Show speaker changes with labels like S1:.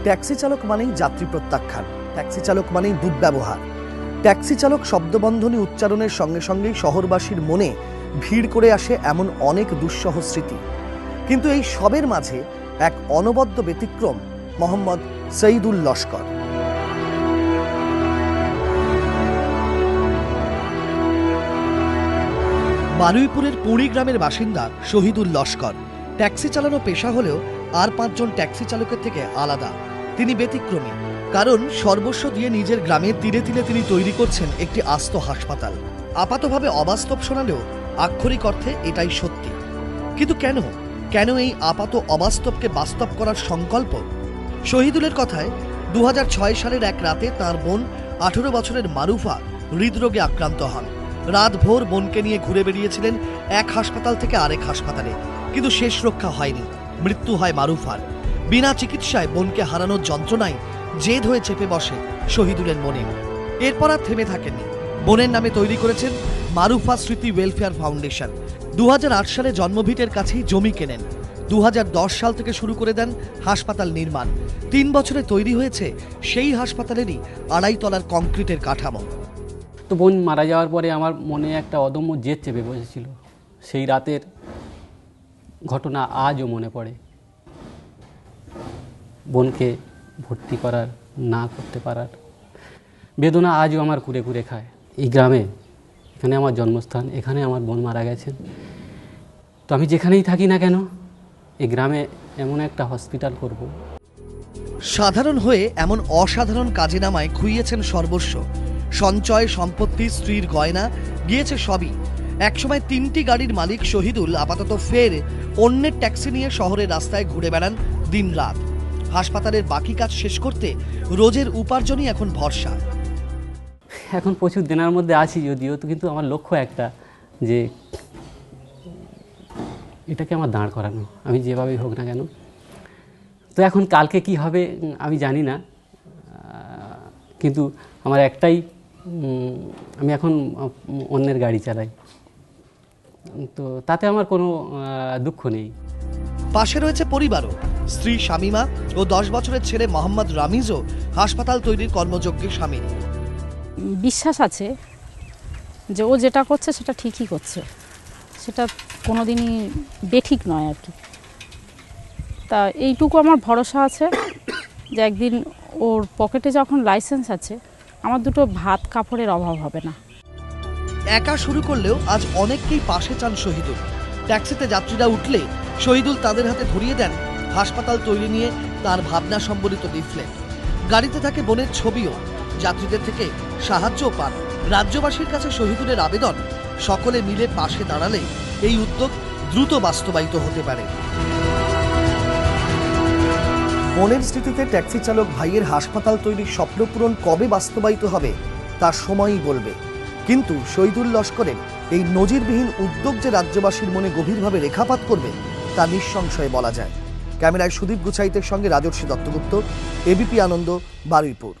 S1: Taxi চালক মানেই যাত্রী প্রত্যাখ্যান, ট্যাক্সি চালক মানেই দুর্ব্যবহার। ট্যাক্সি চালক শব্দবন্ধনী উচ্চারণের সঙ্গে সঙ্গেই শহরবাসীর মনে ভিড় করে আসে এমন অনেক দুঃসহ স্মৃতি। কিন্তু এই সবের মাঝে এক অনবদ্য ব্যতিক্রম মোহাম্মদ সঈদুল লস্কর। বারুইপুরের পুরী গ্রামের বাসিন্দা শহীদুল লস্কর। ট্যাক্সি চালানো পেশা হলেও আর 5 জন ট্যাক্সি চালকের থেকে আলাদা। তিনি ব্যতিক্রমী, কারণ সর্বস্ব দিয়ে নিজের গ্রামের তীরে তীরে তিনি তৈরি করছেন একটি আস্ত হাসপাতাল। আপাতভাবে অবাস্তব শোনালেও আক্ষরিক অর্থে এটাই সত্যি। কিন্তু কেন এই আপাত অবাস্তবকে বাস্তব করার সংকল্প? শহীদুলের কথায় 2006 সালের এক রাতে তার বোন 18 বছরের মারুফা হৃদরোগে আক্রান্ত হন। রাত ভোর বোনকে নিয়ে ঘুরে বেরিয়েছিলেন এক হাসপাতাল থেকে আরেক হাসপাতালে, কিন্তু শেষ রক্ষা হয়নি। মৃত্যু হয় মারুফার। বিনা চিকিৎসায় বোনকে হারানোর যন্ত্রণায় জেদ হয়ে চেপে বসে শহীদুলের মনে। এরপর আর থেমে থাকেননি। বোনের নামে তৈরি করেছেন মারুফা স্মৃতি ওয়েলফেয়ার ফাউন্ডেশন। 2008 সালে জন্মভিটের কাছেই জমি কেনেন। 2010 সাল থেকে শুরু করে দেন হাসপাতাল নির্মাণ। 3 বছরে তৈরি হয়েছে সেই হাসপাতালেরই 2.5 তলার কংক্রিটের কাঠামো।
S2: তো বোন মারা যাওয়ার পরে আমার মনে একটা অদম্য জেদ চেপে বসেছিল। সেই রাতের ঘটনা আজও মনে পড়ে। বোনকে ভর্তি করার না করতে পারার বেদনা আজও আমার কুরে কুরে খায়। এই গ্রামে, এখানে আমার জন্মস্থান, এখানে আমার বোন মারা গেছেন। তো আমি যেখানেই থাকি না কেন, এই গ্রামে এমন একটা হসপিটাল করব।
S1: সাধারণ হয়ে এমন অসাধারণ কাজে নামায় খুইয়েছেন সর্বস্ব। সঞ্চয়, সম্পত্তি, স্ত্রীর গয়না গিয়েছে সবই। একসময় 3টি গাড়ির মালিক শহীদুল আপাতত ফের অন্যের ট্যাক্সি নিয়ে শহরের রাস্তায় ঘুরে বেড়ান দিন রাত। হাসপাতালের বাকি কাজ শেষ করতে রোজের উপার্জনই এখন ভরসা।
S2: এখন প্রচুর দিনের মধ্যে আছি যদিও, তো কিন্তু আমার লক্ষ্য একটা, যে এটাকে আমার দাঁড় করানো, আমি যেভাবেই হোক না কেন। তো এখন কালকে কি হবে আমি জানি না, কিন্তু আমার একটাই, আমি এখন অন্যের গাড়ি চালাই, তো তাতে আমার কোনো দুঃখ নেই।
S1: পাশে রয়েছে পরিবারও। স্ত্রী শামিমা ও 10 বছরের ছেলে মোহাম্মদ রামিজও হাসপাতাল তৈরির কর্মযজ্ঞে সামিল।
S3: বিশ্বাস আছে যে ও যেটা করছে সেটা ঠিকই করছে, সেটা কোনোদিনই বেঠিক নয় আর কি। তা এইটুকু আমার ভরসা আছে যে একদিন ওর পকেটে যখন লাইসেন্স আছে, আমার দুটো ভাত কাপড়ের অভাব হবে না।
S1: একা শুরু করলেও আজ অনেককেই পাশে চান শহীদুল। ট্যাক্সিতে যাত্রীরা উঠলে শহীদুল তাদের হাতে ধরিয়ে দেন হাসপাতাল তৈরি নিয়ে তার ভাবনা সম্বলিত লিফলেট। গাড়িতে থাকে বোনের ছবিও। যাত্রীদের থেকে সাহায্যও পান। রাজ্যবাসীর কাছে শহীদুলের আবেদন, সকলে মিলে পাশে দাঁড়ালে এই উদ্যোগ দ্রুত বাস্তবায়িত হতে পারে। বোনের স্মৃতিতে ট্যাক্সি চালক ভাইয়ের হাসপাতাল তৈরির স্বপ্ন পূরণ কবে বাস্তবায়িত হবে তার সময়ই বলবে। কিন্তু শহীদুল লস্করের এই নজিরবিহীন উদ্যোগ যে রাজ্যবাসীর মনে গভীরভাবে রেখাপাত করবে তা নিঃসংশয়ে বলা যায়। ক্যামেরায় সুদীপ গুছাইতের সঙ্গে রাজর্ষি দত্তগুপ্ত, এবিপি আনন্দ, বারুইপুর।